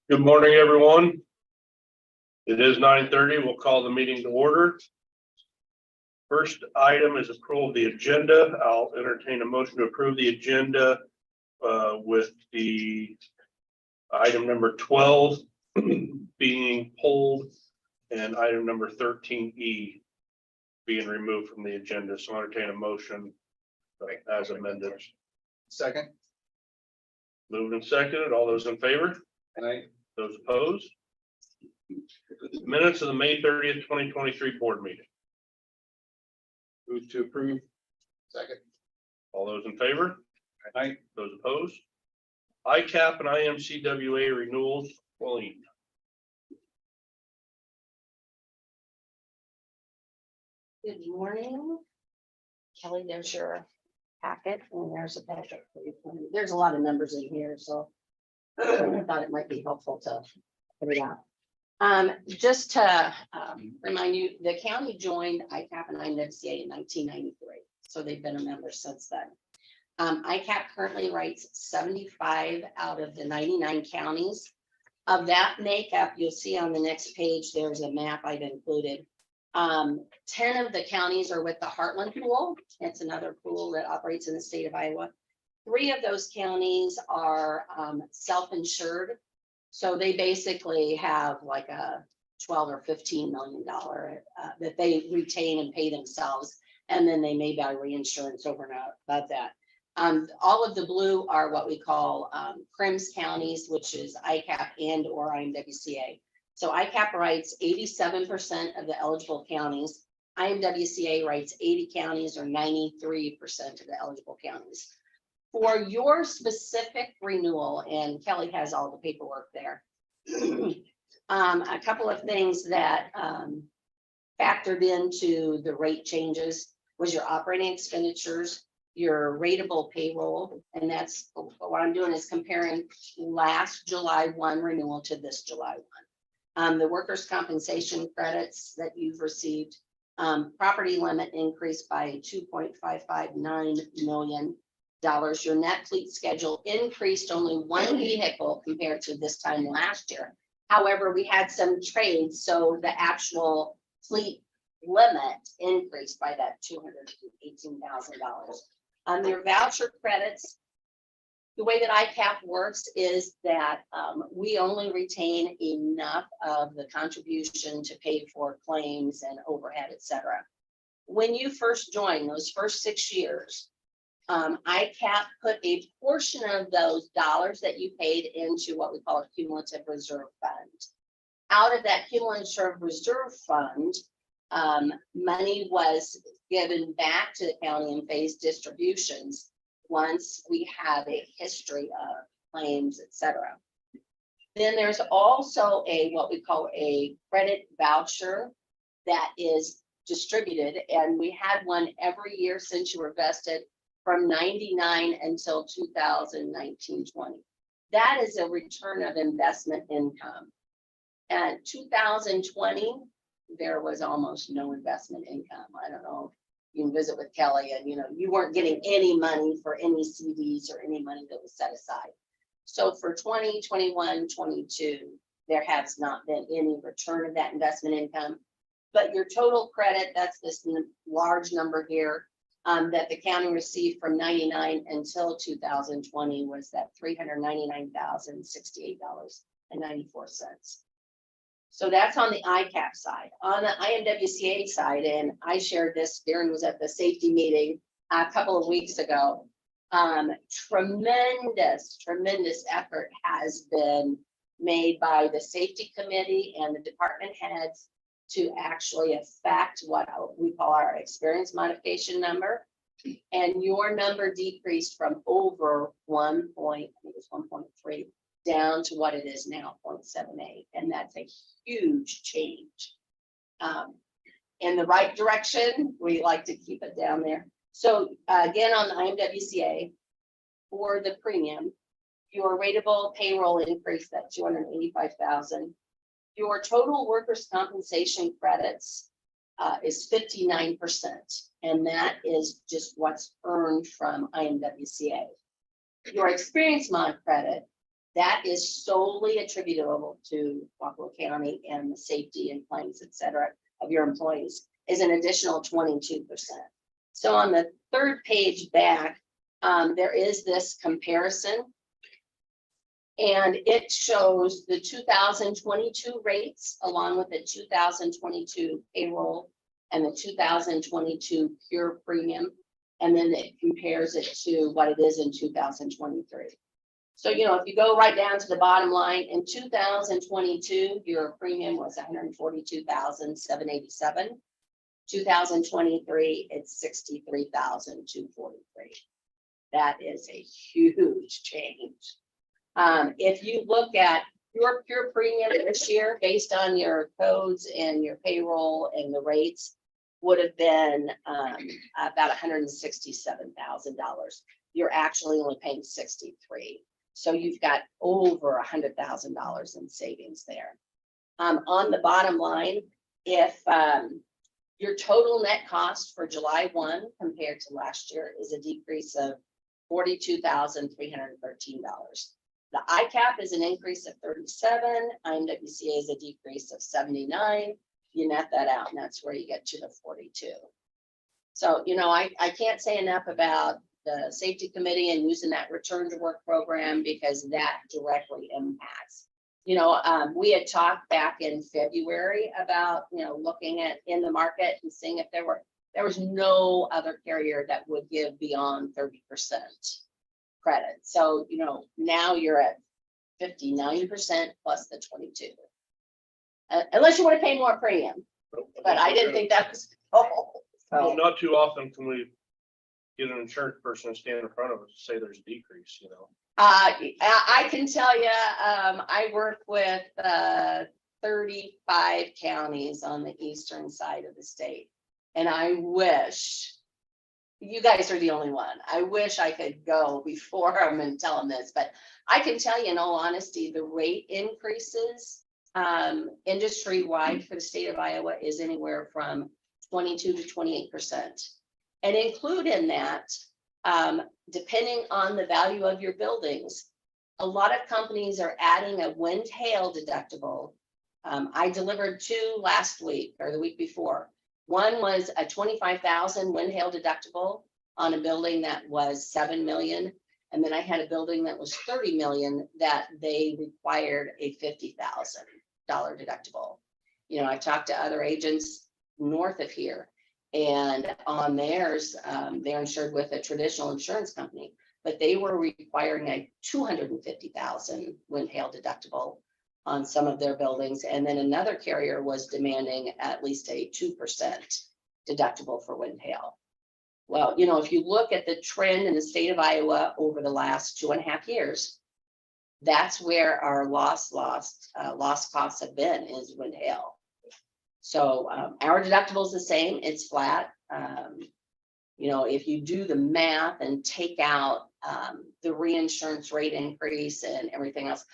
Good morning, everyone. It is 9:30. We'll call the meeting to order. First item is approval of the agenda. I'll entertain a motion to approve the agenda with the item number 12 being pulled and item number 13E being removed from the agenda. So I'll entertain a motion as amended. Second. Moved and seconded. All those in favor? Aye. Those opposed? Minutes of the May 30th, 2023 board meeting. Move to approve. Second. All those in favor? Aye. Those opposed? ICAP and IMCWA renewals. Pauline. Good morning. Kelly, there's your packet and there's a packet for you. There's a lot of numbers in here, so I thought it might be helpful to put it out. Just to remind you, the county joined ICAP and IMCWA in 1993, so they've been a member since then. ICAP currently writes 75 out of the 99 counties. Of that makeup, you'll see on the next page, there's a map I've included. 10 of the counties are with the Heartland Pool. It's another pool that operates in the state of Iowa. 3 of those counties are self-insured. So they basically have like a $12 or $15 million that they retain and pay themselves. And then they may buy reinsurance over and above that. All of the blue are what we call CRIMS counties, which is ICAP and or IMWCA. So ICAP writes 87% of the eligible counties. IMWCA writes 80 counties or 93% of the eligible counties. For your specific renewal, and Kelly has all the paperwork there, a couple of things that factored into the rate changes was your operating expenditures, your rateable payroll, and that's what I'm doing is comparing last July 1 renewal to this July 1. The workers' compensation credits that you've received, property limit increased by $2.559 million. Your net fleet schedule increased only 1 vehicle compared to this time last year. However, we had some trades, so the actual fleet limit increased by that $218,000. Your voucher credits, the way that ICAP works is that we only retain enough of the contribution to pay for claims and overhead, etc. When you first join, those first 6 years, ICAP put a portion of those dollars that you paid into what we call a cumulative reserve fund. Out of that cumulative reserve fund, money was given back to the county in phased distributions once we have a history of claims, etc. Then there's also what we call a credit voucher that is distributed, and we had one every year since you were vested from 99 until 2019-20. That is a return of investment income. And 2020, there was almost no investment income. I don't know. You can visit with Kelly, and you weren't getting any money for any CDs or any money that was set aside. So for 2021, 22, there has not been any return of that investment income. But your total credit, that's this large number here, that the county received from 99 until 2020 was that $399,068.94. So that's on the ICAP side. On the IMWCA side, and I shared this, Darren was at the safety meeting a couple of weeks ago. Tremendous effort has been made by the safety committee and the department heads to actually affect what we call our experience modification number. And your number decreased from over 1.3 down to what it is now, 0.78. And that's a huge change. In the right direction, we like to keep it down there. So again, on the IMWCA, for the premium, your rateable payroll increased that $285,000. Your total workers' compensation credits is 59%, and that is just what's earned from IMWCA. Your experience mod credit That is solely attributable to Buffalo County and the safety and claims, et cetera, of your employees is an additional 22%. So on the third page back, there is this comparison. And it shows the 2022 rates along with the 2022 payroll and the 2022 pure premium. And then it compares it to what it is in 2023. So, you know, if you go right down to the bottom line, in 2022, your premium was 142,787. 2023, it's 63,243. That is a huge change. If you look at your pure premium this year, based on your codes and your payroll and the rates, would have been about $167,000. You're actually only paying 63. So you've got over $100,000 in savings there. On the bottom line, if your total net cost for July 1 compared to last year is a decrease of $42,313. The ICAP is an increase of 37, IMWCA is a decrease of 79. You net that out, and that's where you get to the 42. So, you know, I can't say enough about the safety committee and using that return to work program, because that directly impacts. You know, we had talked back in February about, you know, looking at in the market and seeing if there was no other carrier that would give beyond 30% credit. So, you know, now you're at 59% plus the 22. Unless you want to pay more premium, but I didn't think that was. Well, not too often can we get an insurance person to stand in front of us and say there's a decrease, you know. I can tell you, I work with 35 counties on the eastern side of the state, and I wish. You guys are the only one. I wish I could go before them and tell them this, but I can tell you in all honesty, the rate increases industry-wide for the state of Iowa is anywhere from 22 to 28%. And include in that, depending on the value of your buildings, a lot of companies are adding a wind hail deductible. I delivered 2 last week or the week before. One was a 25,000 wind hail deductible on a building that was 7 million. And then I had a building that was 30 million that they required a $50,000 deductible. You know, I talked to other agents north of here, and on theirs, they're insured with a traditional insurance company, but they were requiring a 250,000 wind hail deductible on some of their buildings. And then another carrier was demanding at least a 2% deductible for wind hail. Well, you know, if you look at the trend in the state of Iowa over the last 2.5 years, that's where our loss costs have been, is wind hail. So our deductible is the same, it's flat. You know, if you do the math and take out the reinsurance rate increase and everything else,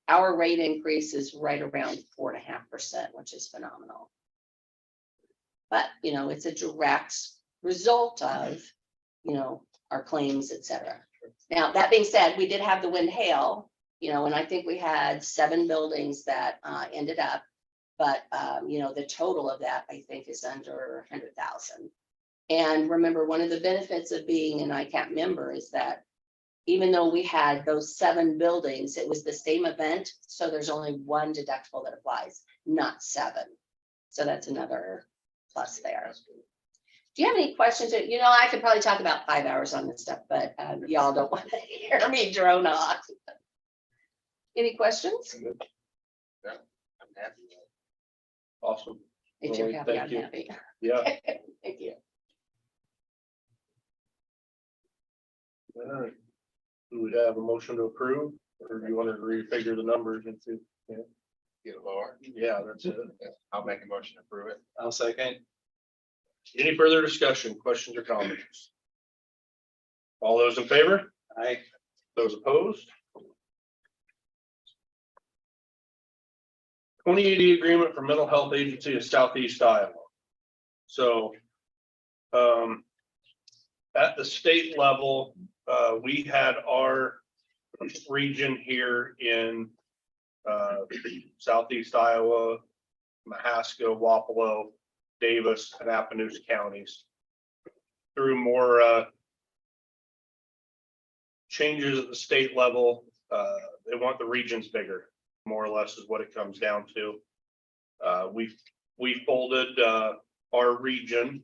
our rate increase is right around 4.5%, which is phenomenal. But, you know, it's a direct result of, you know, our claims, et cetera. Now, that being said, we did have the wind hail, you know, and I think we had 7 buildings that ended up, but, you know, the total of that, I think, is under 100,000. And remember, one of the benefits of being an ICAP member is that even though we had those 7 buildings, it was the same event. So there's only 1 deductible that applies, not 7. So that's another plus there. Do you have any questions? You know, I could probably talk about 5 hours on this stuff, but y'all don't want to hear me drone on. Any questions? Yeah, I'm happy. Awesome. If you're Well, happy, thank I'm you. happy. Yeah. Thank you. All right. Do we have a motion to approve, or do you want to refigure the numbers into? Get it lower. Yeah, that's it. I'll make a motion to approve it. I'll second. Any further discussion, questions or comments? All those in favor? Aye. Those opposed? 2080 agreement for mental health agency of Southeast Iowa. So, at the state level, we had our region here in southeast Iowa, Mahaska, Wapello, Davis, and Appaloosa counties through more changes at the state level. They want the regions bigger, more or less is what it comes down to. We folded our region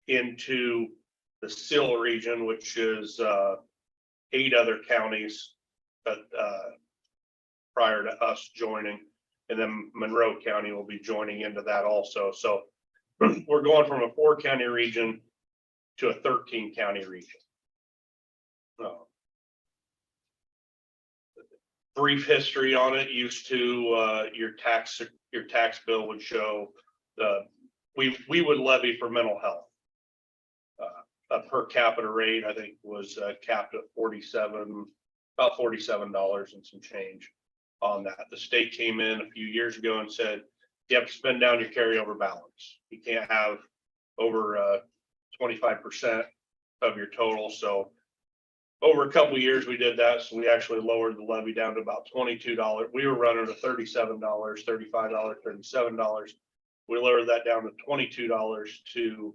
into the SIL region, which is 8 other counties that prior to us joining, and then Monroe County will be joining into that also. So we're going from a 4-county region to a 13-county region. Brief history on it. Used to your tax bill would show we would levy for mental health. A per capita rate, I think, was capped at about $47 and some change on that. The state came in a few years ago and said, you have to spend down your carryover balance. You can't have over 25% of your total. So over a couple of years, we did that. So we actually lowered the levy down to about $22. We were running to $37, $35, $37. We lowered that down to $22 to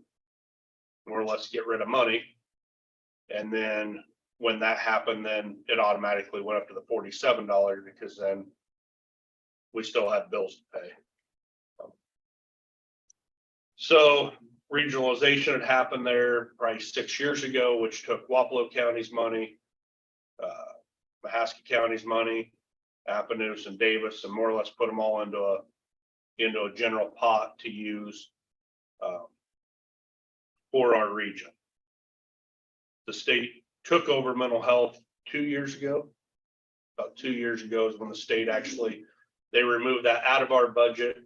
more or less get rid of money. And then when that happened, then it automatically went up to the $47 because then we still had bills to pay. So regionalization had happened there probably 6 years ago, which took Wapello County's money, Mahaska County's money, Appaloosa and Davis, and more or less put them all into a general pot to use for our region. The state took over mental health 2 years ago. About 2 years ago is when the state actually, they removed that out of our budget,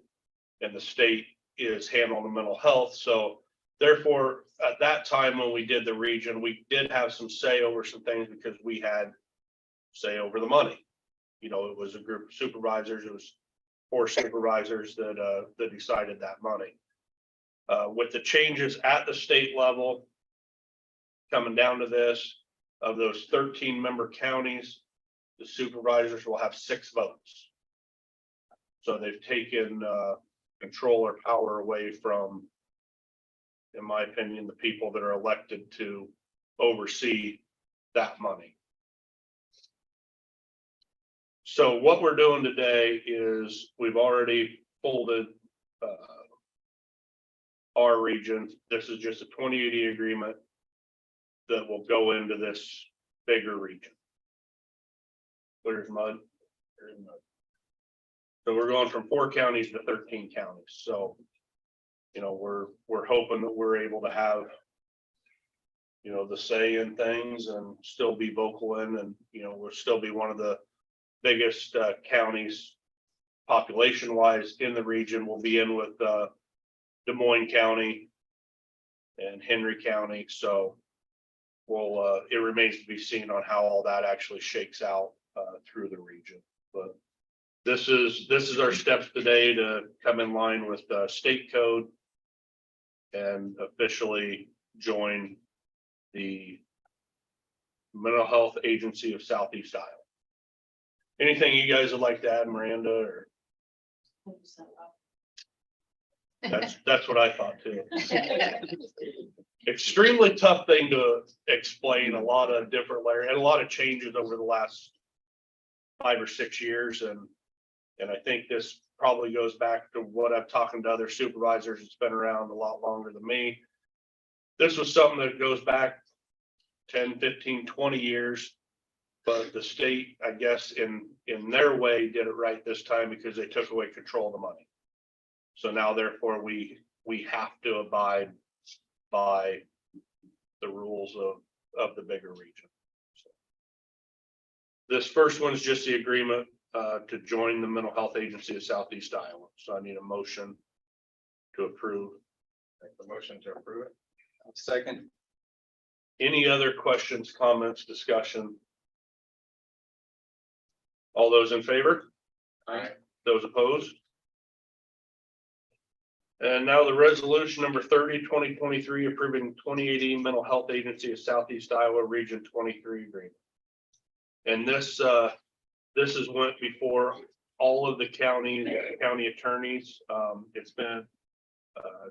and the state is handling the mental health. So therefore, at that time when we did the region, we did have some say over some things because we had say over the money. You know, it was a group of supervisors. It was 4 supervisors that decided that money. With the changes at the state level, coming down to this, of those 13 member counties, the supervisors will have 6 votes. So they've taken control or power away from, in my opinion, the people that are elected to oversee that money. So what we're doing today is we've already folded our region. This is just a 2080 agreement that will go into this bigger region. There's mud. There's mud. So we're going from 4 counties to 13 counties. So, you know, we're hoping that we're able to have, you know, the say in things and still be vocal in, and, you know, we'll still be one of the biggest counties population wise in the region. We'll be in with Des Moines County and Henry County. So we'll it remains to be seen on how all that actually shakes out through the region. But this is our steps today to come in line with the state code and officially join the Mental Health Agency of Southeast Iowa. Anything you guys would like to add, Miranda? Or that's what I thought too. Extremely tough thing to explain, a lot of different layers and a lot of changes over the last 5 or 6 years. And I think this probably goes back to what I'm talking to other supervisors. It's been around a lot longer than me. This was something that goes back 10, 15, 20 years, but the state, I guess, in their way did it right this time because they took away control of the money. So now therefore we have to abide by the rules of the bigger region. So this first one is just the agreement to join the Mental Health Agency of Southeast Iowa. So I need a motion to approve. Make the motion to approve it. Second. Any other questions, comments, discussion? All those in favor? Aye. Those opposed? And now the resolution number 30, 2023, approving 2018 Mental Health Agency of Southeast Iowa Region 23 agreement. And this is went before all of the county attorneys. It's been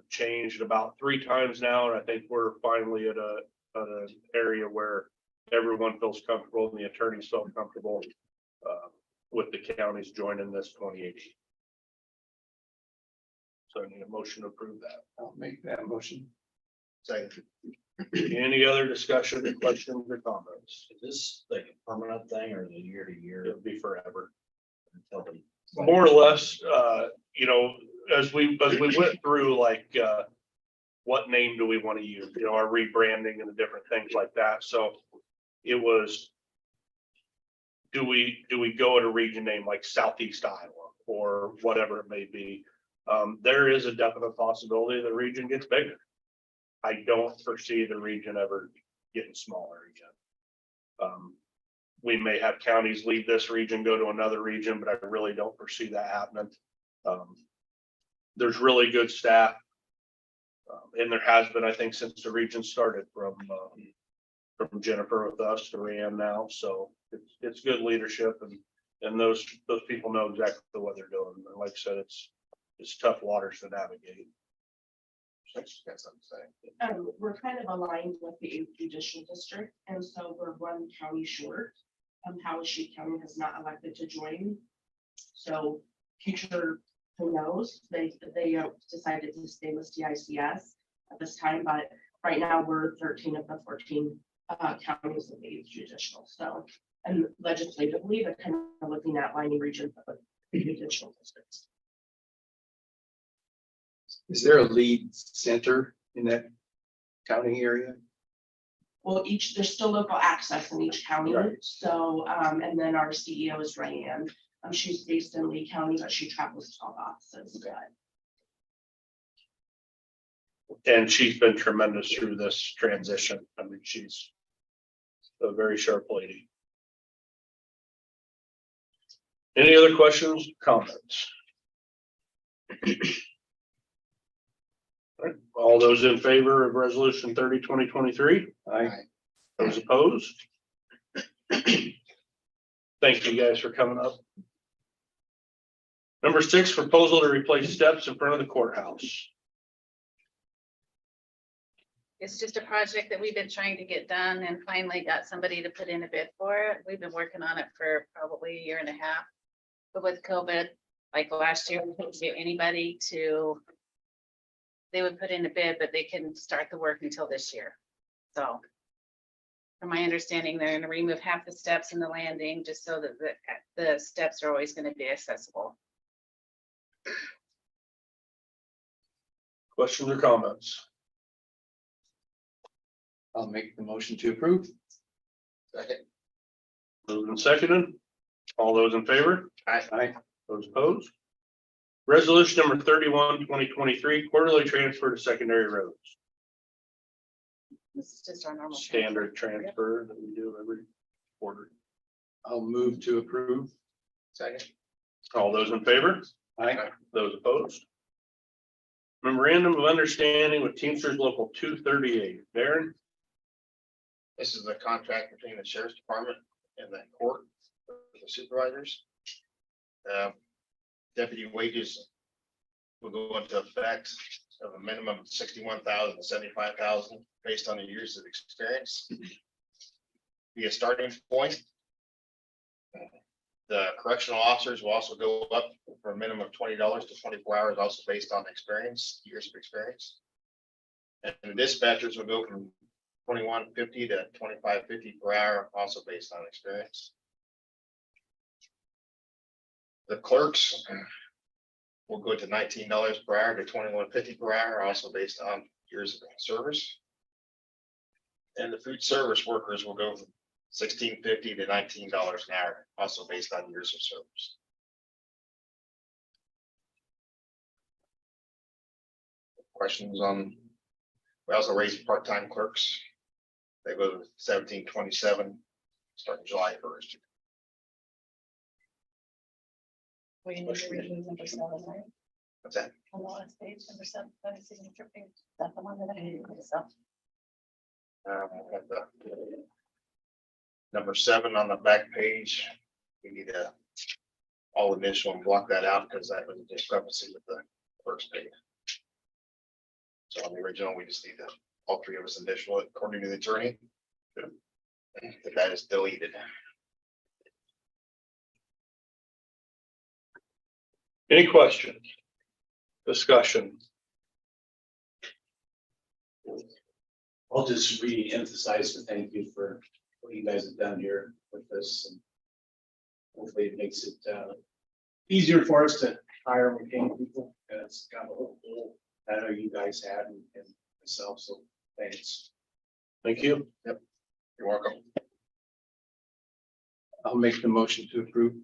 changed about 3 times now, and I think we're finally at an area where everyone feels comfortable and the attorneys feel comfortable with the counties joining this 2080. So I need a motion to approve that. I'll make that motion. Second. Any other discussion, questions, or comments? Is this like a permanent thing or is it year to year? It'll be forever. Until the- More or less, you know, as we went through, like, what name do we want to use, you know, our rebranding and the different things like that. So it was, do we go at a region name like Southeast Iowa or whatever it may be? There is a definite possibility the region gets bigger. I don't foresee the region ever getting smaller again. We may have counties leave this region, go to another region, but I really don't foresee that happening. There's really good staff. And there has been, I think, since the region started from Jennifer with us to Rand now. So it's good leadership and those people know exactly what they're doing. And like I said, it's tough waters to navigate. That's something to say. We're kind of aligned with the 8th judicial district, and so we're one county short. Howard County has not elected to join. So future, who knows, they decided to stay with DICS at this time, but right now we're 13 of the 14 counties of the 8th judicial. So, and legislatively, they're kind of looking at lining region for the judicial districts. Is there a lead center in that county area? Well, there's still local access in each county. Right. So, and then our CEO is Ryan. She's based in Lee County, but she travels to all offices. And she's been tremendous through this transition. I mean, she's a very sharp lady. Any other questions, comments? All those in favor of resolution 30, 2023? Aye. Those opposed? Thank you guys for coming up. Number 6, proposal to replace steps in front of the courthouse. It's just a project that we've been trying to get done and finally got somebody to put in a bid for it. We've been working on it for probably a year and a half. But with COVID, like last year, we couldn't get anybody to, they would put in a bid, but they couldn't start the work until this year. So from my understanding, they're going to remove half the steps in the landing just so that the steps are always going to be accessible. Questions or comments? I'll make the motion to approve. Second. Moved and seconded. All those in favor? Aye. Those opposed? Resolution number 31, 2023, quarterly transfer to secondary roads. This is just our normal. Standard transfer that we do every quarter. I'll move to approve. Second. All those in favor? Aye. Those opposed? Memorandum of Understanding with Teamsters Local 238. Darren? This is the contract between the sheriff's department and the court, for the supervisors. Deputy wages will go into effect of a minimum of 61,000 to 75,000 based on the years of experience. Be a starting point. The correctional officers will also go up for a minimum of $20 to 24 hours, also based on experience, years of experience. And the dispatchers will go from $21.50 to $25.50 per hour, also based on experience. The clerks will go to $19 per hour to $21.50 per hour, also based on years of service. And the food service workers will go from $16.50 to $19 an hour, also based on years of service. Questions on, we also raised part-time clerks. They go to 1727, starting July 1st. We need to remove number 7, right? What's that? On the last page, number 7, that signature page. That's the one that I need to put this up. I have the Number 7 on the back page, we need to all initial and block that out because that was a discrepancy with the first page. So on the original, we just need to, all 3 of us initial it according to the attorney. That is deleted. Any questions? Discussion? I'll just re-emphasize the thank you for what you guys have done here with this. And hopefully it makes it easier for us to hire and retain people. And it's kind of a goal I know you guys had and myself, so thanks. Thank you. You're welcome. I'll make the motion to approve.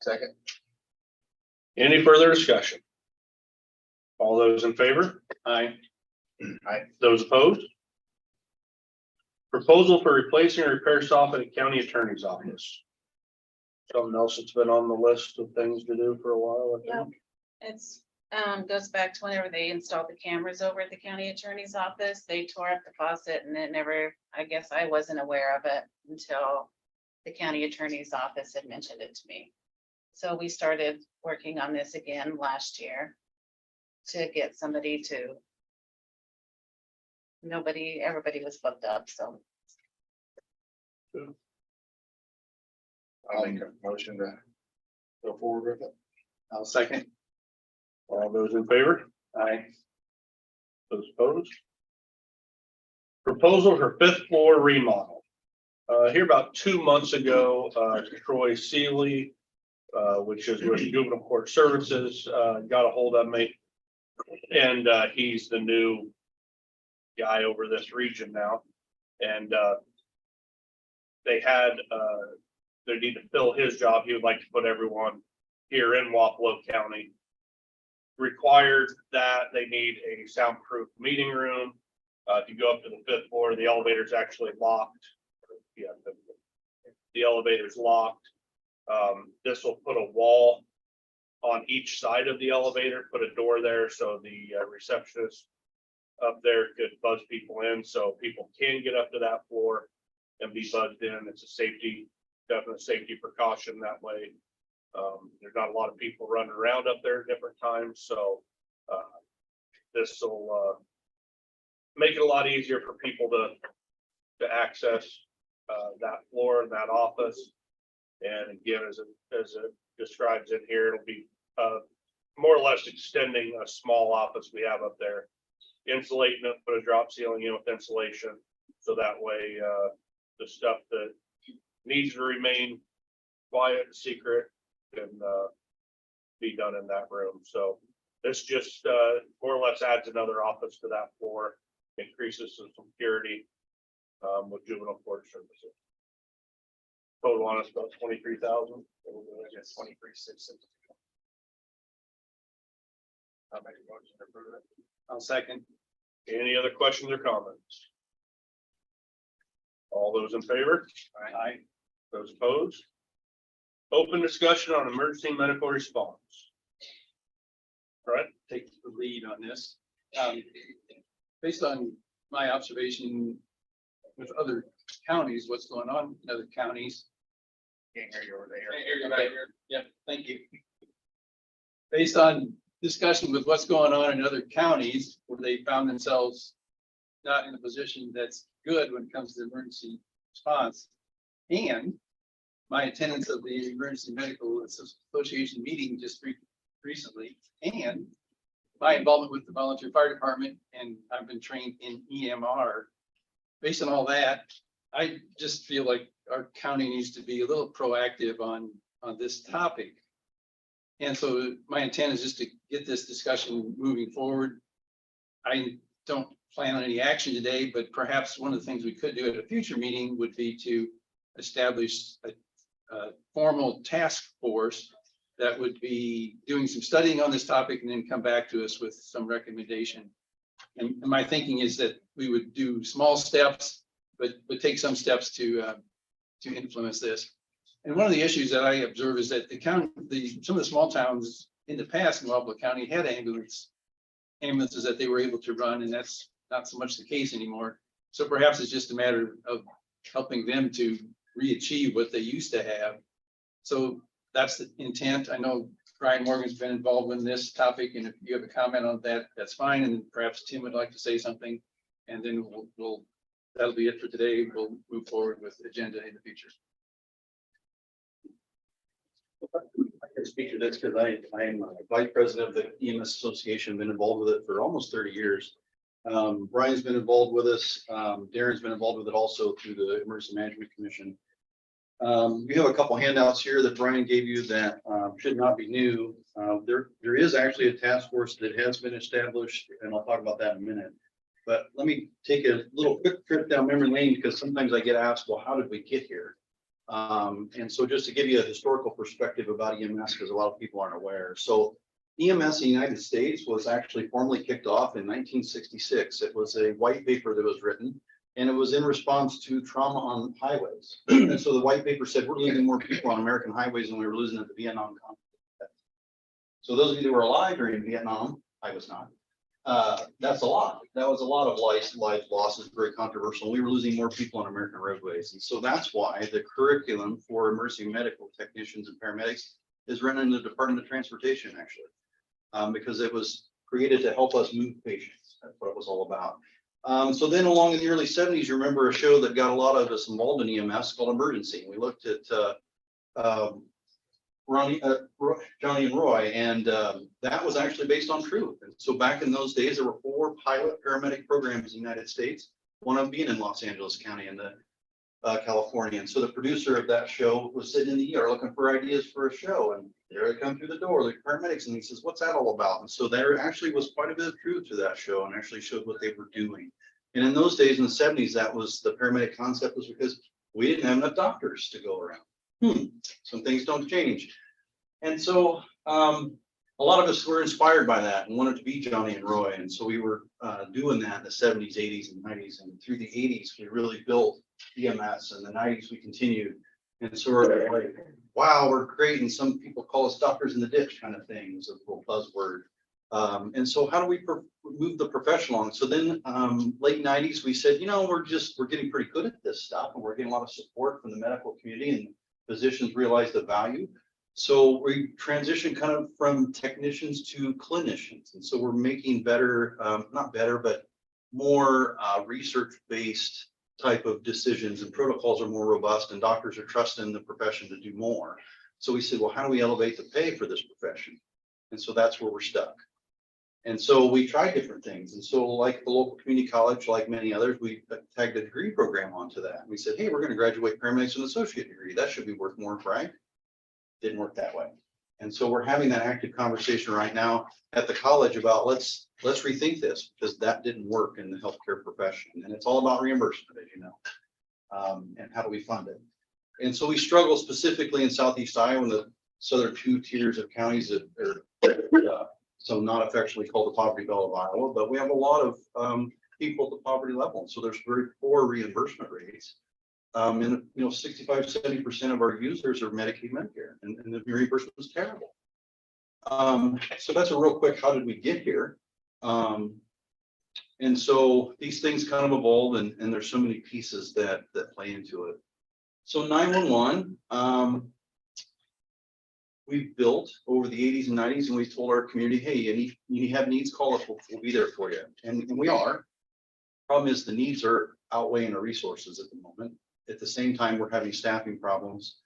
Second. Any further discussion? All those in favor? Aye. Those opposed? Proposal for replacing or repair soffit at county attorney's office. Something else that's been on the list of things to do for a while. I think. It's, goes back to whenever they installed the cameras over at the county attorney's office, they tore up the faucet and it never, I guess I wasn't aware of it until the county attorney's office had mentioned it to me. So we started working on this again last year to get somebody to. Everybody was booked up, so. I'll make a motion to go forward with it. I'll second. All those in favor? Aye. Those opposed? Proposal for 5th floor remodel. Here about 2 months ago, Troy Seeley, which is with Juvenile Court Services, got a hold of me. And he's the new guy over this region now. And they need to fill his job. He would like to put everyone here in Wapello County. Required that they need a soundproof meeting room. If you go up to the 5th floor, the elevator's actually locked. Yeah, the elevator's locked. This will put a wall on each side of the elevator, put a door there so the receptionist up there could buzz people in, so people can get up to that floor and be buzzed in. It's a safety, definite safety precaution that way. There's not a lot of people running around up there at different times, so this will make it a lot easier for people to access that floor and that office. And again, as it describes in here, it'll be more or less extending a small office we have up there, insulating it, put a drop ceiling in with insulation, so that way the stuff that needs to remain quiet and secret can be done in that room. So this just more or less adds another office to that floor, increases some security with juvenile court services. Total on us about 23,000. Yes, 23,660. I'll make a motion to approve it. I'll second. Any other questions or comments? All those in favor? Aye. Those opposed? Open discussion on emergency medical response. Right? Take the lead on this. Based on my observation with other counties, what's going on in other counties. Can't hear you over there. Yeah, thank you. Based on discussion with what's going on in other counties where they found themselves not in a position that's good when it comes to emergency response. And my attendance of the Emergency Medical Association meeting just recently, and my involvement with the volunteer fire department, and I've been trained in EMR. Based on all that, I just feel like our county needs to be a little proactive on this topic. And so my intent is just to get this discussion moving forward. I don't plan on any action today, but perhaps one of the things we could do at a future meeting would be to establish a formal task force that would be doing some studying on this topic and then come back to us with some recommendation. And my thinking is that we would do small steps, but take some steps to influence this. And one of the issues that I observe is that some of the small towns in the past in Wapello County had ambulances that they were able to run, and that's not so much the case anymore. So perhaps it's just a matter of helping them to re-achieve what they used to have. So that's the intent. I know Brian Morgan's been involved in this topic, and if you have a comment on that, that's fine. And perhaps Tim would like to say something. And then that'll be it for today. We'll move forward with the agenda in the future. I can speak to this because I'm vice president of the EMS Association, been involved with it for almost 30 years. Brian's been involved with us. Darren's been involved with it also through the Emergency Management Commission. We have a couple handouts here that Brian gave you that should not be new. There is actually a task force that has been established, and I'll talk about that in a minute. But let me take a little quick trip down memory lane because sometimes I get asked, well, how did we get here? And so just to give you a historical perspective about EMS, because a lot of people aren't aware. So EMS in the United States was actually formally kicked off in 1966. It was a white paper that was written, and it was in response to trauma on highways. And so the white paper said, we're losing more people on American highways than we were losing at the Vietnam conflict. So those of you that were alive during Vietnam, I was not. That's a lot. That was a lot of life losses, very controversial. We were losing more people on American roadways. And so that's why the curriculum for emergency medical technicians and paramedics is run in the Department of Transportation, actually, because it was created to help us move patients. That's what it was all about. So then along in the early 70s, you remember a show that got a lot of us involved in EMS called Emergency. We looked at Johnny and Roy, and that was actually based on truth. And so back in those days, there were 4 pilot paramedic programs in the United States, one of them being in Los Angeles County in the California. And so the producer of that show was sitting in the ER looking for ideas for a show, and there they come through the door, the paramedics, and he says, what's that all about? And so there actually was quite a bit of truth to that show and actually showed what they were doing. And in those days, in the 70s, that was the paramedic concept, was because we didn't have enough doctors to go around. Some things don't change. And so a lot of us were inspired by that and wanted to be Johnny and Roy. And so we were doing that in the 70s, 80s, and 90s. And through the 80s, we really built EMS. And the 90s, we continued. And so we're like, wow, we're great. And some people call us doctors in the ditch kind of thing. It's a little buzzword. And so how do we move the profession along? So then late 90s, we said, you know, we're getting pretty good at this stuff. And we're getting a lot of support from the medical community, and physicians realize the value. So we transitioned kind of from technicians to clinicians. And so we're making better, not better, but more research-based type of decisions, and protocols are more robust, and doctors are trusting the profession to do more. So we said, well, how do we elevate the pay for this profession? And so that's where we're stuck. And so we tried different things. And so like the local community college, like many others, we tagged a degree program onto that. We said, hey, we're going to graduate paramedics with an associate degree. That should be worth more, right? Didn't work that way. And so we're having that active conversation right now at the college about let's rethink this, because that didn't work in the healthcare profession. And it's all about reimbursement, as you know, and how do we fund it? And so we struggle specifically in Southeast Iowa, in the southern 2 tiers of counties that are so not affectionately called the poverty belt of Iowa, but we have a lot of people at the poverty level. So there's very poor reimbursement rates. And 65–70% of our users are Medicaid, Medicare, and the reimbursement is terrible. So that's a real quick, how did we get here? And so these things kind of evolve, and there's so many pieces that play into it. So 911, we've built over the 80s and 90s, and we told our community, hey, you have needs, call us, we'll be there for you. And we are. Problem is the needs are outweighing our resources at the moment. At the same time, we're having staffing problems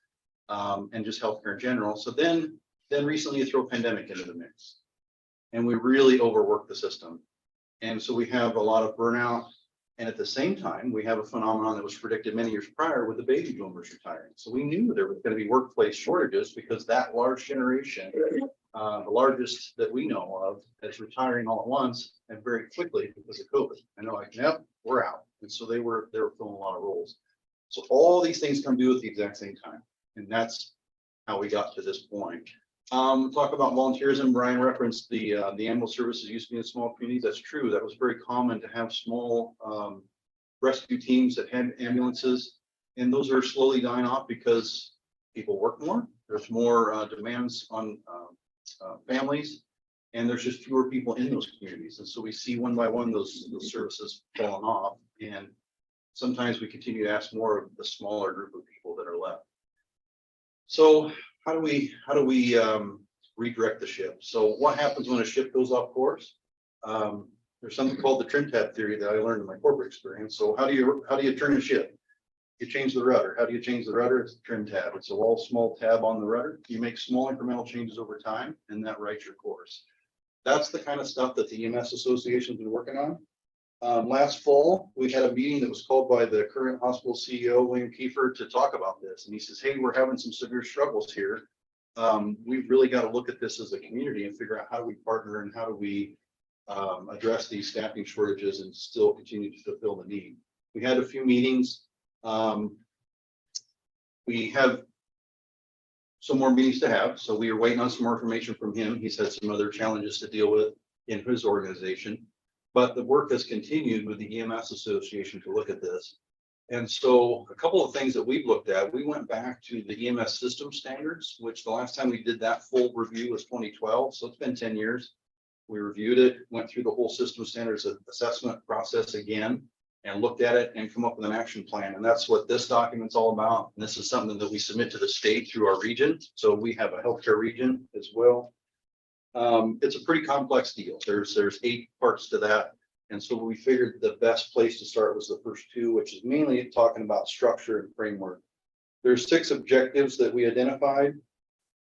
and just healthcare in general. So then recently you throw a pandemic into the mix, and we really overwork the system. And so we have a lot of burnout. And at the same time, we have a phenomenon that was predicted many years prior with the baby boomers retiring. So we knew there was going to be workplace shortages because that large generation, the largest that we know of, is retiring all at once and very quickly because of COVID. And they're like, yep, we're out. And so they were filling a lot of roles. So all these things come due at the exact same time. And that's how we got to this point. Talk about volunteerism. Brian referenced the ambulance services used to be in small communities. That's true. That was very common to have small rescue teams that had ambulances, and those are slowly dying off because people work more. There's more demands on families, and there's just fewer people in those communities. And so we see one by one those services falling off. And sometimes we continue to ask more of the smaller group of people that are left. So how do we redirect the ship? So what happens when a ship goes off course? There's something called the trim tab theory that I learned in my corporate experience. So how do you turn a ship? You change the rudder. How do you change the rudder? It's the trim tab. It's a small tab on the rudder. You make small incremental changes over time, and that writes your course. That's the kind of stuff that the EMS Association's been working on. Last fall, we had a meeting that was called by the current hospital CEO, William Kiefer, to talk about this. And he says, hey, we're having some severe struggles here. We've really got to look at this as a community and figure out how do we partner and how do we address these staffing shortages and still continue to fulfill the need. We had a few meetings. We have some more meetings to have, so we are waiting on some more information from him. He's had some other challenges to deal with in his organization, but the work has continued with the EMS Association to look at this. And so a couple of things that we've looked at, we went back to the EMS system standards, which the last time we did that full review was 2012. So it's been 10 years. We reviewed it, went through the whole system standards assessment process again, and looked at it and come up with an action plan. And that's what this document's all about. And this is something that we submit to the state through our region. So we have a healthcare region as well. It's a pretty complex deal. There's 8 parts to that. And so we figured the best place to start was the first 2, which is mainly talking about structure and framework. There's 6 objectives that we identified.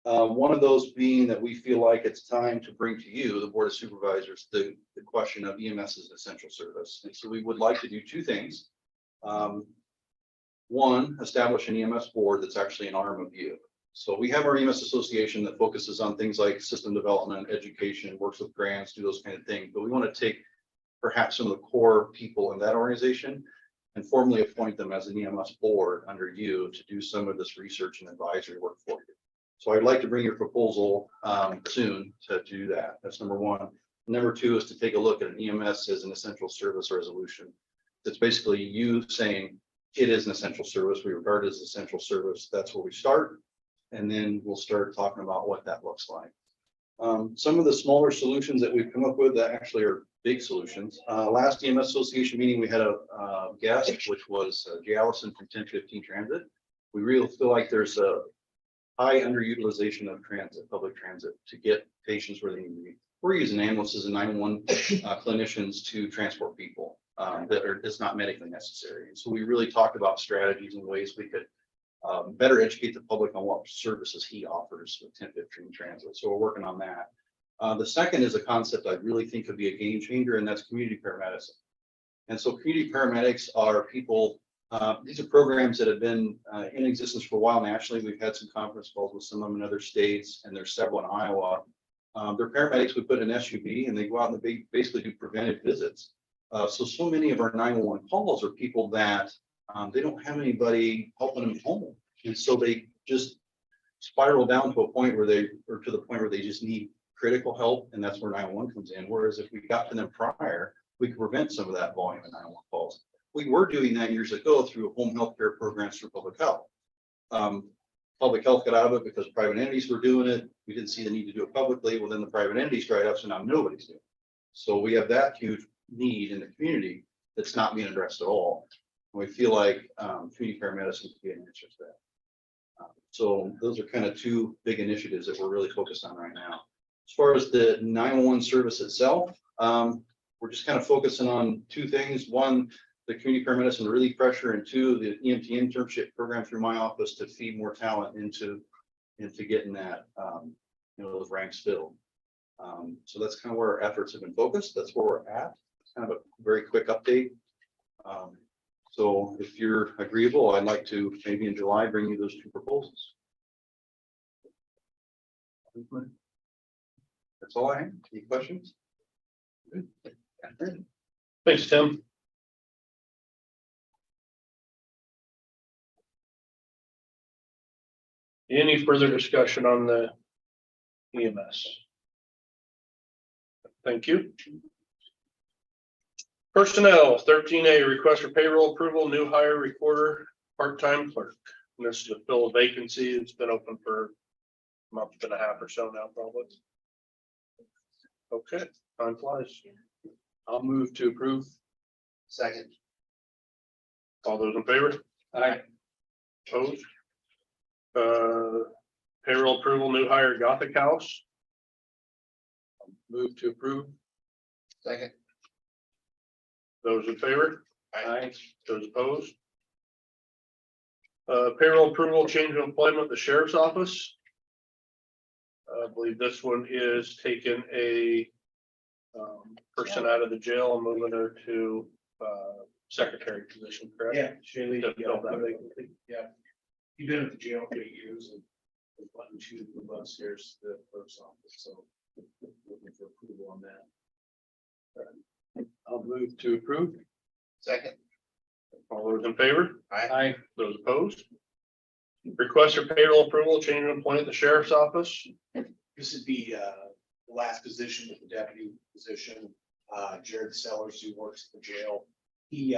One of those being that we feel like it's time to bring to you, the Board of Supervisors, the question of EMS as an essential service. And so we would like to do 2 things. One, establish an EMS board that's actually an arm of you. So we have our EMS Association that focuses on things like system development, education, works with grants, do those kind of things. But we want to take perhaps some of the core people in that organization and formally appoint them as an EMS board under you to do some of this research and advisory work for you. So I'd like to bring your proposal soon to do that. That's number 1. Number 2 is to take a look at an EMS as an essential service resolution. It's basically you saying it is an essential service. We regard it as essential service. That's where we start. And then we'll start talking about what that looks like. Some of the smaller solutions that we've come up with that actually are big solutions. Last EMS Association meeting, we had a guest, which was Jay Allison from 1015 Transit. We really feel like there's a high underutilization of transit, public transit, to get patients where they need to be. We're using ambulances and 911 clinicians to transport people it's not medically necessary. And so we really talked about strategies and ways we could better educate the public on what services he offers with 1015 Transit. So we're working on that. The second is a concept I really think could be a game changer, and that's community paramedicine. And so community paramedics are people. These are programs that have been in existence for a while nationally. We've had some conference calls with some of them in other states, and there's several in Iowa. They're paramedics we put in SUV, and they go out and they basically do preventive visits. So many of our 911 calls are people that they don't have anybody helping them at home. And so they just spiral down to a point where they just need critical help, and that's where 911 comes in. Whereas if we got to them prior, we could prevent some of that volume of 911 calls. We were doing that years ago through home health care programs through public health. Public health got out of it because private entities were doing it. We didn't see the need to do it publicly. Well, then the private entities dried up, so now nobody's doing it. So we have that huge need in the community that's not being addressed at all. We feel like community paramedicine could be an answer to that. So those are kind of 2 big initiatives that we're really focused on right now. As far as the 911 service itself, we're just kind of focusing on 2 things. 1, the community paramedicine relief pressure, and 2, the EMT internship program through my office to feed more talent into getting that, those ranks filled. So that's kind of where our efforts have been focused. That's where we're at. It's kind of a very quick update. So if you're agreeable, I'd like to maybe in July bring you those 2 proposals. That's all I have. Any questions? Good. Thanks, Tim. Any further discussion on the EMS? Thank you. Personnel, 13A, request for payroll approval, new hire recorder, part-time clerk. And this is to fill a vacancy. It's been open for a month and a half or so now, probably. Okay, time flies. I'll move to approve. Second. All those in favor? Aye. Opposed? Payroll approval, new hire Gothic House. Move to approve. Second. Those in favor? Aye. Those opposed? Payroll approval, change of employment, the sheriff's office. I believe this one is taking a person out of the jail and moving her to secretary position, correct? Yeah, Shaylee, To fill that yeah, vacancy. yeah. You've been at the jail for 8 years and was wanting to move upstairs to the clerk's office, so looking for approval on that. I'll move to approve. Second. All those in favor? Aye. Those opposed? Request for payroll approval, change of employment, the sheriff's office. This would be the last position with the deputy position. Jared Sellers, who works at the jail. He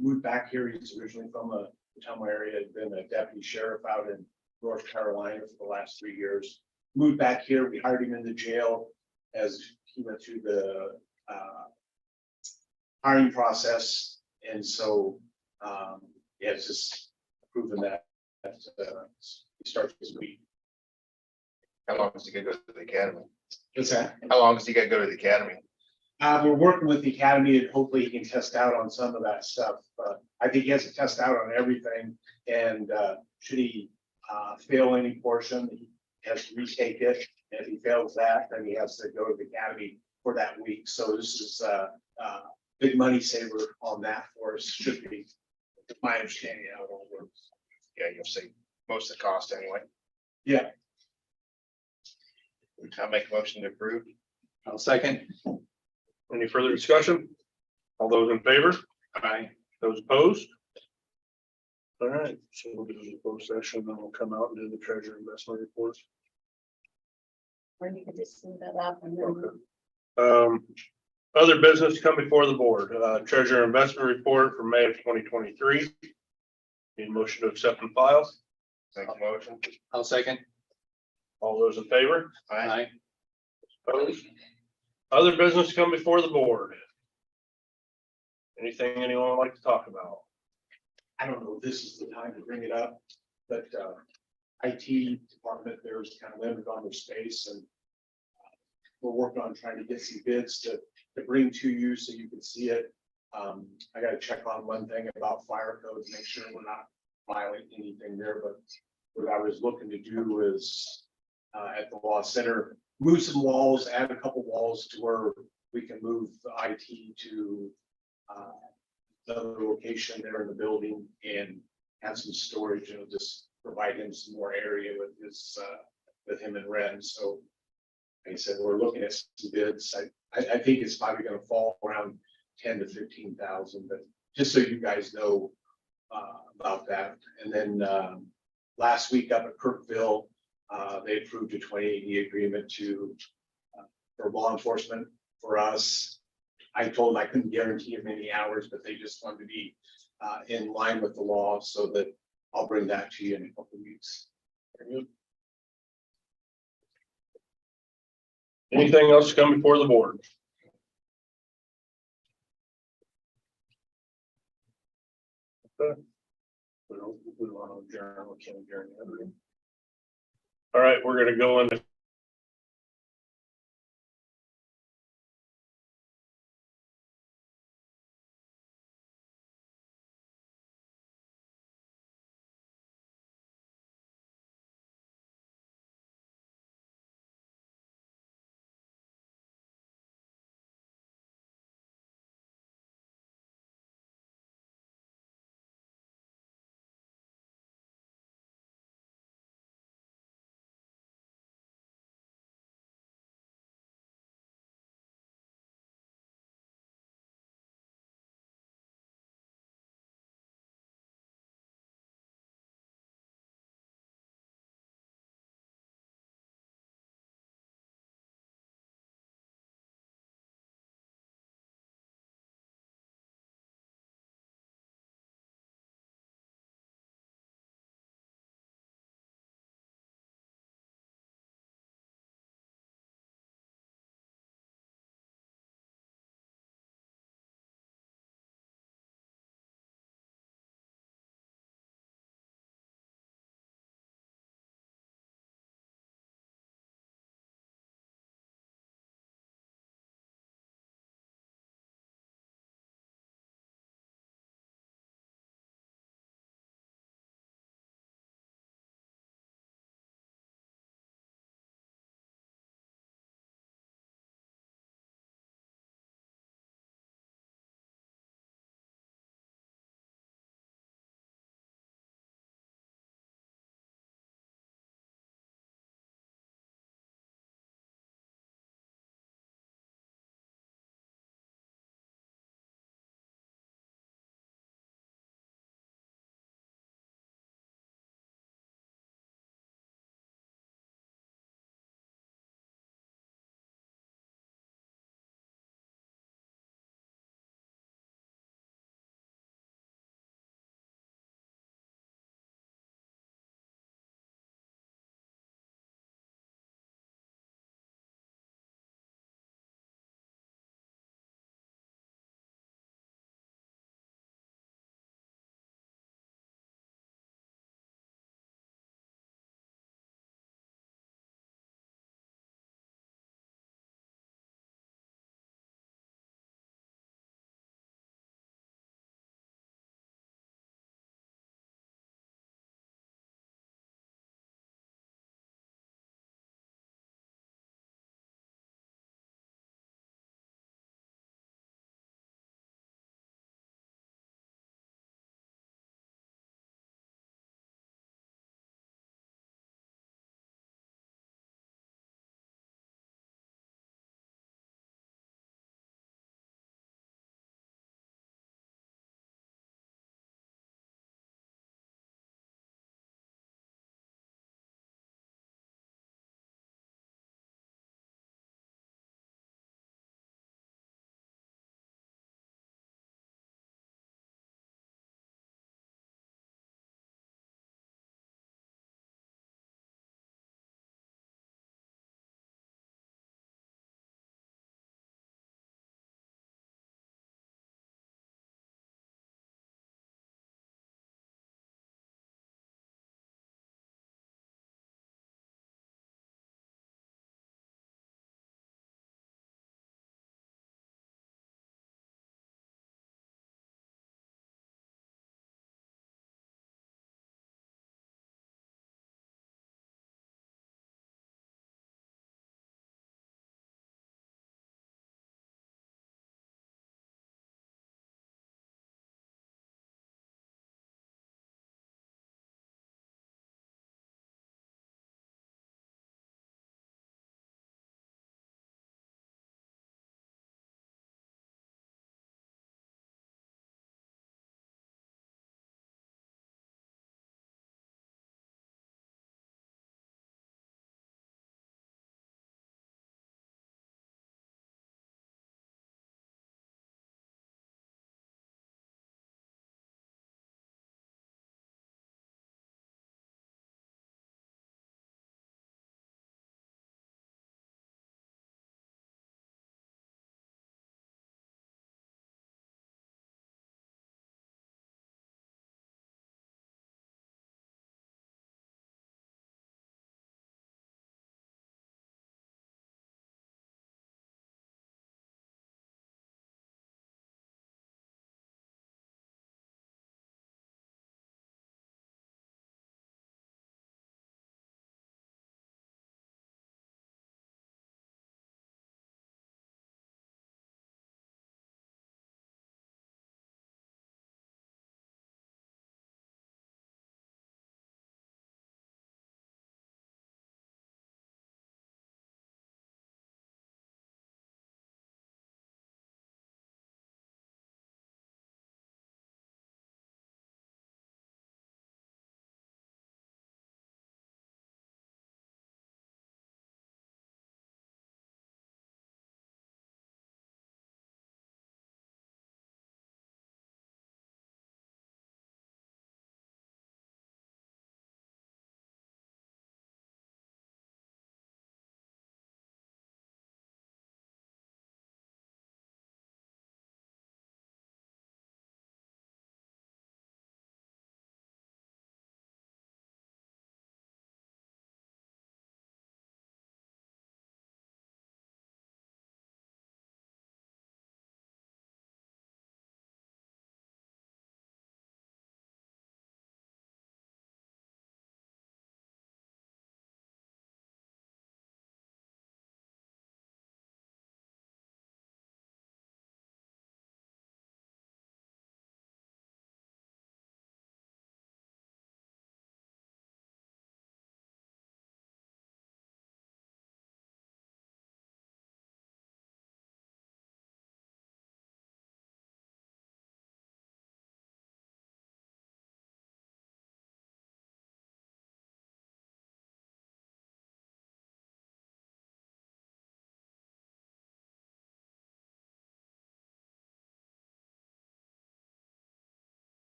moved back here. He's originally from the Potomac area, had been a deputy sheriff out in North Carolina for the last 3 years. Moved back here. We hired him in the jail as he went through the hiring process. And so, yeah, it's just proven that he starts this week. How long is he gonna go to the academy? What's that? How long is he gonna go to the academy? We're working with the academy and hopefully he can test out on some of that stuff. I think he has to test out on everything. And should he fail any portion, he has to retake it. And if he fails that, then he has to go to the academy for that week. So this is a big money saver on that for us, should be my understanding how it all works. Yeah, you'll see most of the cost anyway. Yeah. I'll make a motion to approve. I'll second. Any further discussion? All those in favor? Aye. Those opposed? All right, so we'll do the closed session, then we'll come out and do the treasurer investment reports. Or you could just move that up and then. Okay. Other business to come before the board, treasurer investment report for May of 2023. Need a motion to accept and file. Make a motion. I'll second. All those in favor? Aye. Opposed? Other business to come before the board. Anything anyone would like to talk about? I don't know if this is the time to bring it up, but IT department, there's kind of limited on their space and we're working on trying to get some bids to bring to you so you can see it. I gotta check on one thing about fire code, make sure we're not violating anything there, but what I was looking to do is at the law center, move some walls, add a couple walls to where we can move the IT to another location there in the building and have some storage and just provide him some more area with his with him and Ren. So like I said, we're looking at some bids. I think it's probably gonna fall around 10 to 15,000, but just so you guys know about that. And then last week up at Kirkville, they approved a 2080 agreement to for law enforcement for us. I told them I couldn't guarantee them any hours, but they just wanted to be in line with the law, so that I'll bring that to you in a couple of weeks. Anything else to come before the board? Okay. We don't want to adjourn, we can't adjourn. All right, we're gonna go into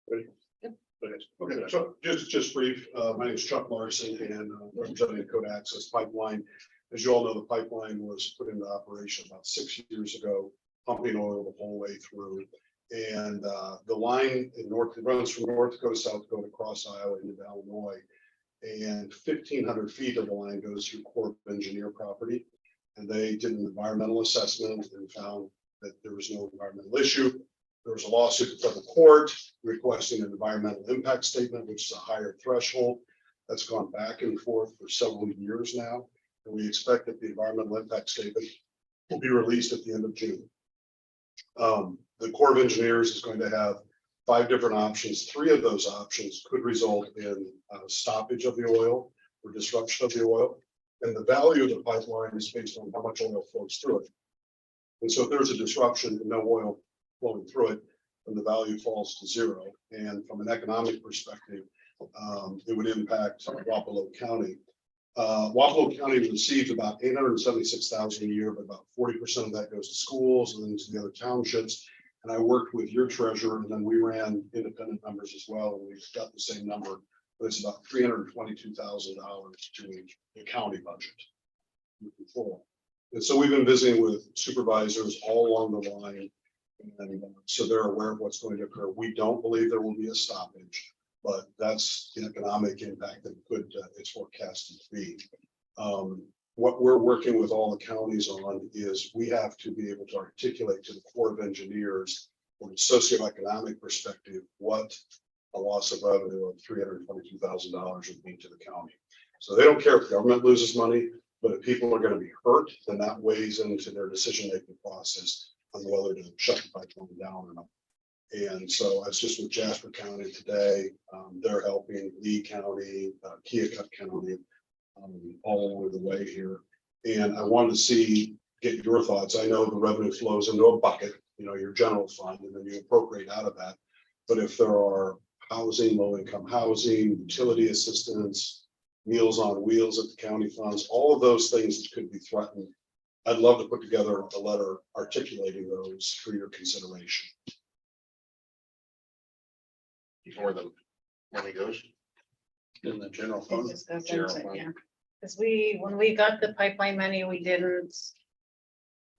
Okay, so just brief, my name is Chuck Larson and representing Code Access Pipeline. As you all know, the pipeline was put into operation about 6 years ago, pumping oil the whole way through. And the line in north, it runs from North Dakota, South Dakota, across Iowa into Illinois. And 1,500 feet of the line goes through Corps of Engineer property. And they did an environmental assessment and found that there was no environmental issue. There was a lawsuit in federal court requesting an environmental impact statement, which is a higher threshold. That's gone back and forth for several years now. And we expect that the environmental impact statement will be released at the end of June. The Corps of Engineers is going to have 5 different options. 3 of those options could result in stoppage of the oil or disruption of the oil. And the value of the pipeline is based on how much oil flows through it. And so if there's a disruption and no oil flowing through it, then the value falls to 0. And from an economic perspective, it would impact Wapello County. Wapello County receives about $876,000 a year, but about 40% of that goes to schools and then to the other townships. And I worked with your treasurer, and then we ran independent numbers as well, and we've got the same number, but it's about $322,000 to the county budget. And so we've been visiting with supervisors all along the line. And so they're aware of what's going to occur. We don't believe there will be a stoppage, but that's the economic impact that could it's forecasted to be. What we're working with all the counties on is we have to be able to articulate to the Corps of Engineers from a socioeconomic perspective what a loss of revenue of $322,000 would mean to the county. So they don't care if government loses money, but if people are going to be hurt, then that weighs into their decision-making process on whether to shut the pipeline down or not. And so I was just with Jasper County today. They're helping Lee County, Keokuk County, all over the way here. And I wanted to get your thoughts. I know the revenue flows into a bucket, your general fund, and then you appropriate out of that. But if there are housing, low-income housing, utility assistance, Meals on Wheels at the county funds, all of those things that could be threatened, I'd love to put together a letter articulating those for your consideration. Before the money goes. In the general It fund. just goes General into it, fund. yeah. Because when we got the pipeline money, we didn't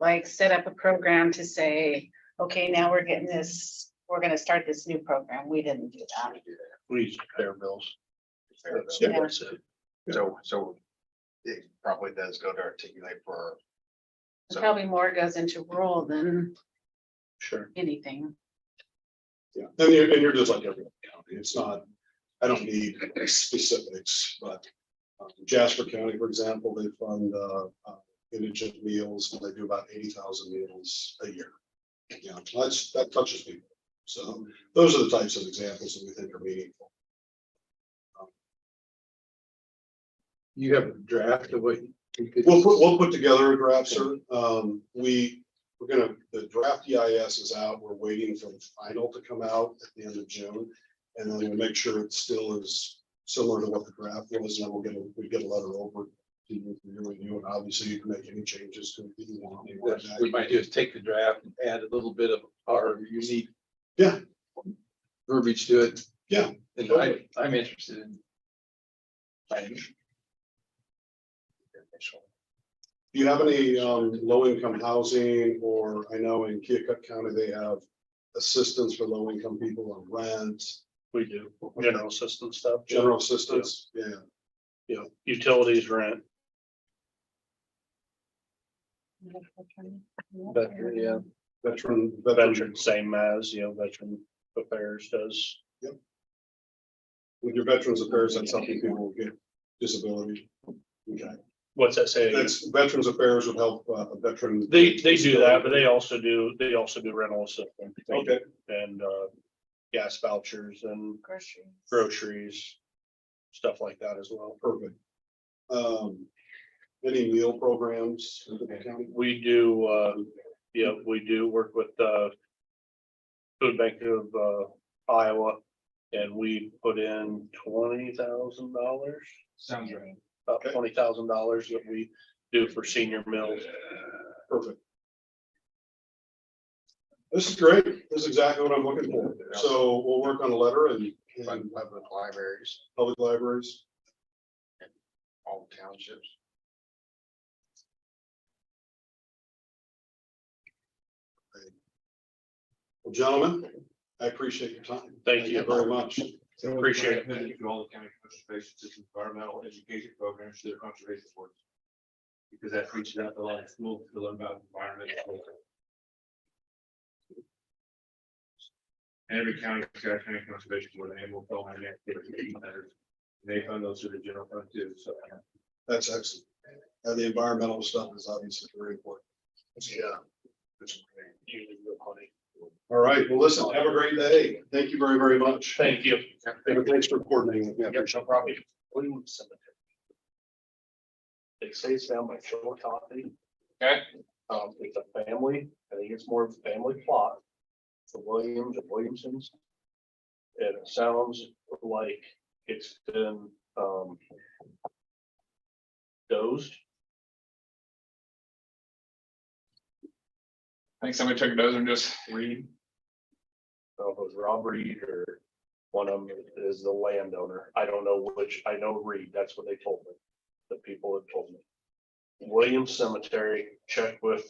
like set up a program to say, okay, now we're getting this, we're gonna start this new program. We didn't do that. We use their bills. Yeah. That's it. So it probably does go to articulate for. So Probably more goes into rural than Sure. anything. Yeah, and you're just like every other county. It's not, I don't need specifics, but Jasper County, for example, they fund indigent meals, and they do about 80,000 meals a year. That touches people. So those are the types of examples that we think are meaningful. You have a draft of what you could. We'll put together a draft, sir. The draft EIS is out. We're waiting for the final to come out at the end of June. And then we'll make sure it still is similar to what the draft was, and then we get a letter over to you for your review, and obviously you can make any changes to it that you want. What we might do is take the draft and add a little bit of our unique. Yeah. Verbiage to it. Yeah. And I'm interested in. Do you have any low-income housing, or I know in Keokuk County, they have assistance for low-income people on rent, We do general assistance stuff. general assistance? Yeah. Utilities, rent. Veteran, yeah. Veteran, Same as, veteran affairs does. with your Veterans Affairs, that's something people will get disability. Okay. What's that say? That's Veterans Affairs would help a veteran. They do that, but they also do rental assistance. Okay. And gas vouchers and Groceries. groceries, stuff like that as well. Perfect. Any meal programs in the county? We do, we do work with the Food Bank of Iowa, and we put in $20,000. sounds right. About $20,000 that we do for senior meals. Perfect. This is great. This is exactly what I'm looking for. So we'll work on a letter and Public libraries, public libraries. all townships. Well, gentlemen, I appreciate your time. Thank you. Very much. Appreciate it. Thank you to all the county conservation system, environmental education programs, to the conservation boards. Because that reaches out to a lot of schools to learn about environment. Every county's got a county conservation board, and will fill in activity matters. They fund those to the general fund too, so. That's excellent. And the environmental stuff is obviously very important. Yeah. All right, well, listen, have a great day. Thank you very, very much. Thank you. And thanks for coordinating. with me. I appreciate No problem. William Cemetery. They say it's down by Chillicothe. Okay. It's a family, I think it's more of a family plot. The Williams and Williamsons. And it sounds like it's been, dozed. I think somebody took a dozen and just Reed. I don't know if it was Rob Reed or one of them is the landowner. I don't know which, I know Reed, that's what they told me. The people have told me. Williams Cemetery, check with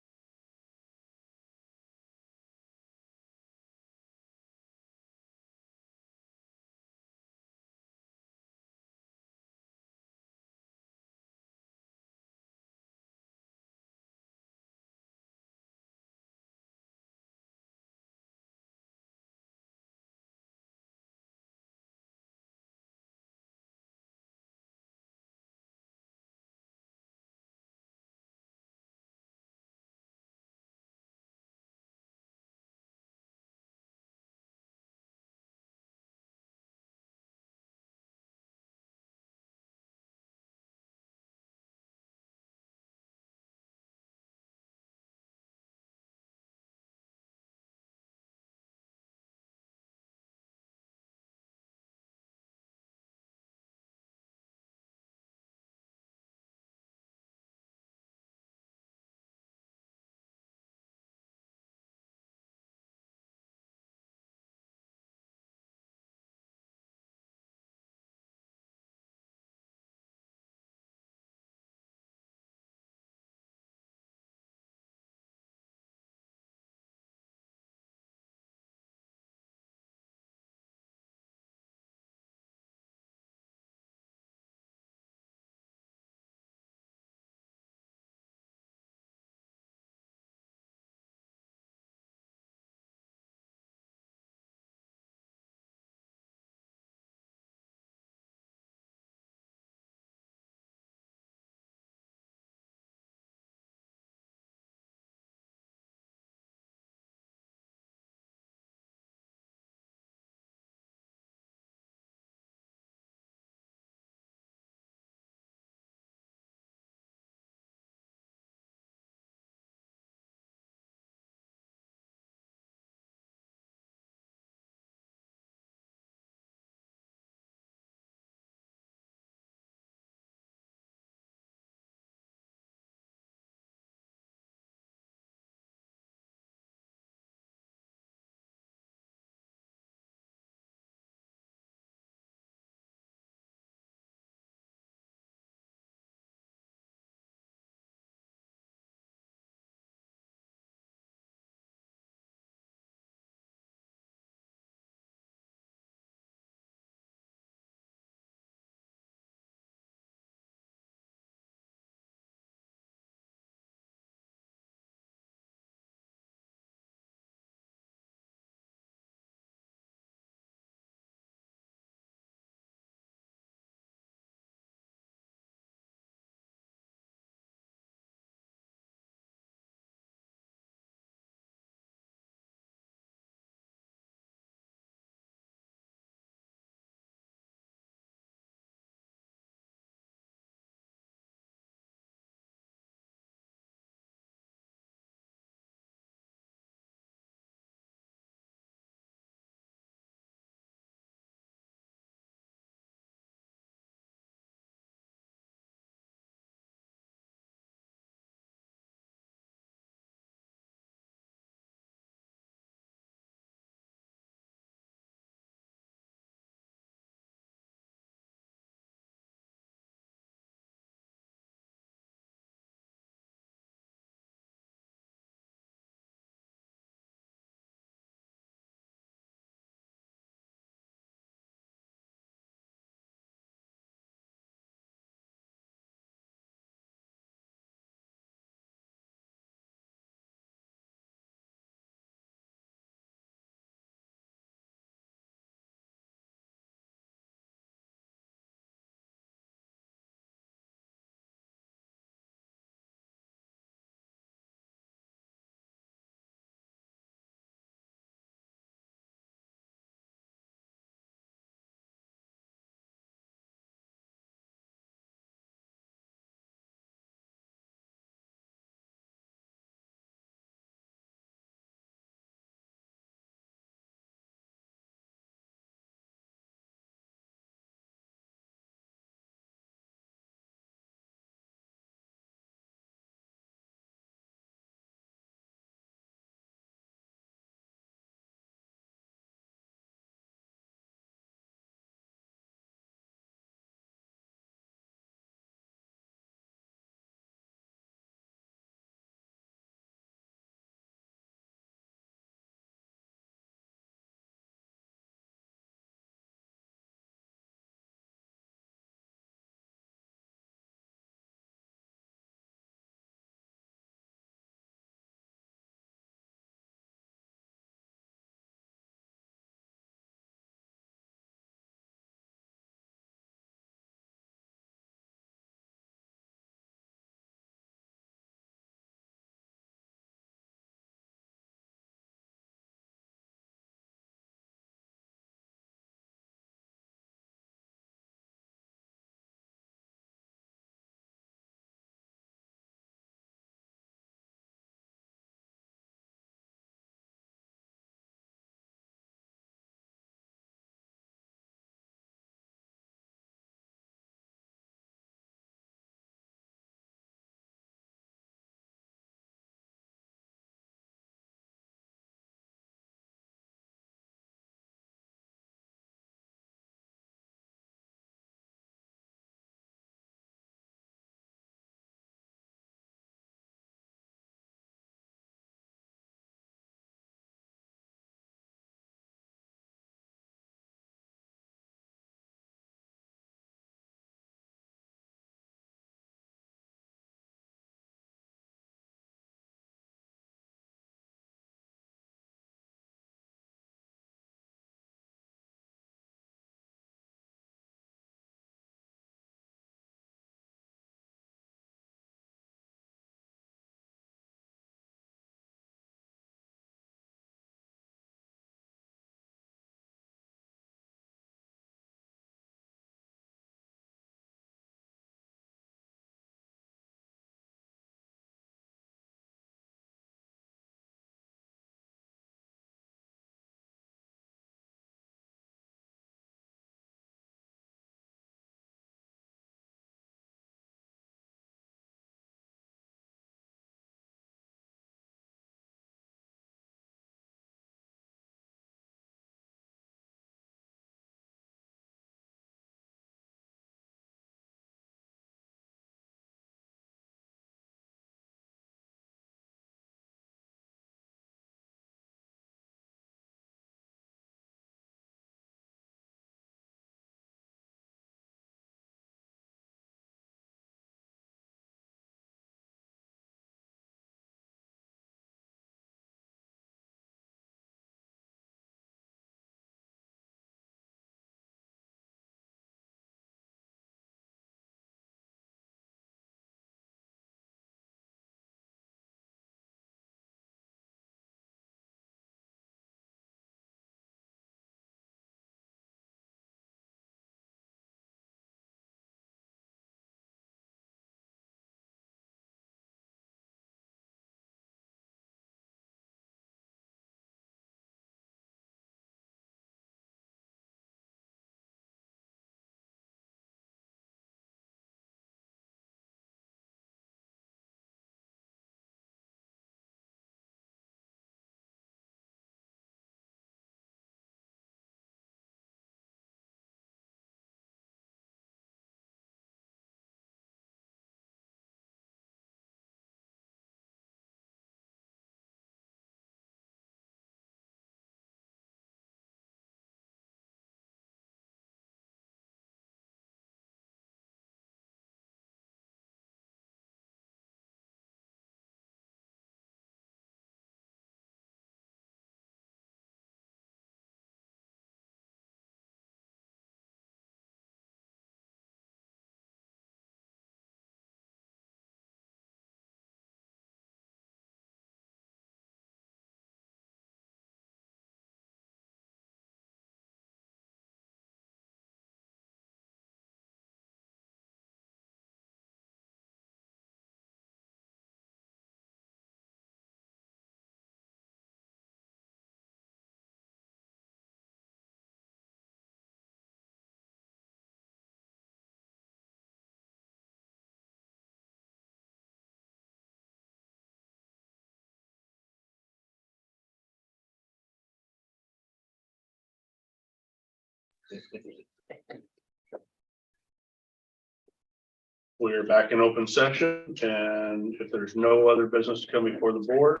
We're back in open session, and if there's no other business to come before the board,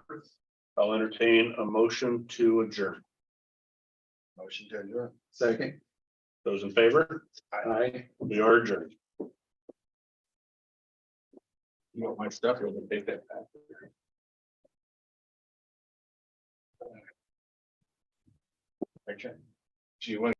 I'll entertain a motion to adjourn. Motion to adjourn. Second. Those in favor, Aye. we are adjourned. You want my stuff, you're gonna take that back. Picture. Gee, when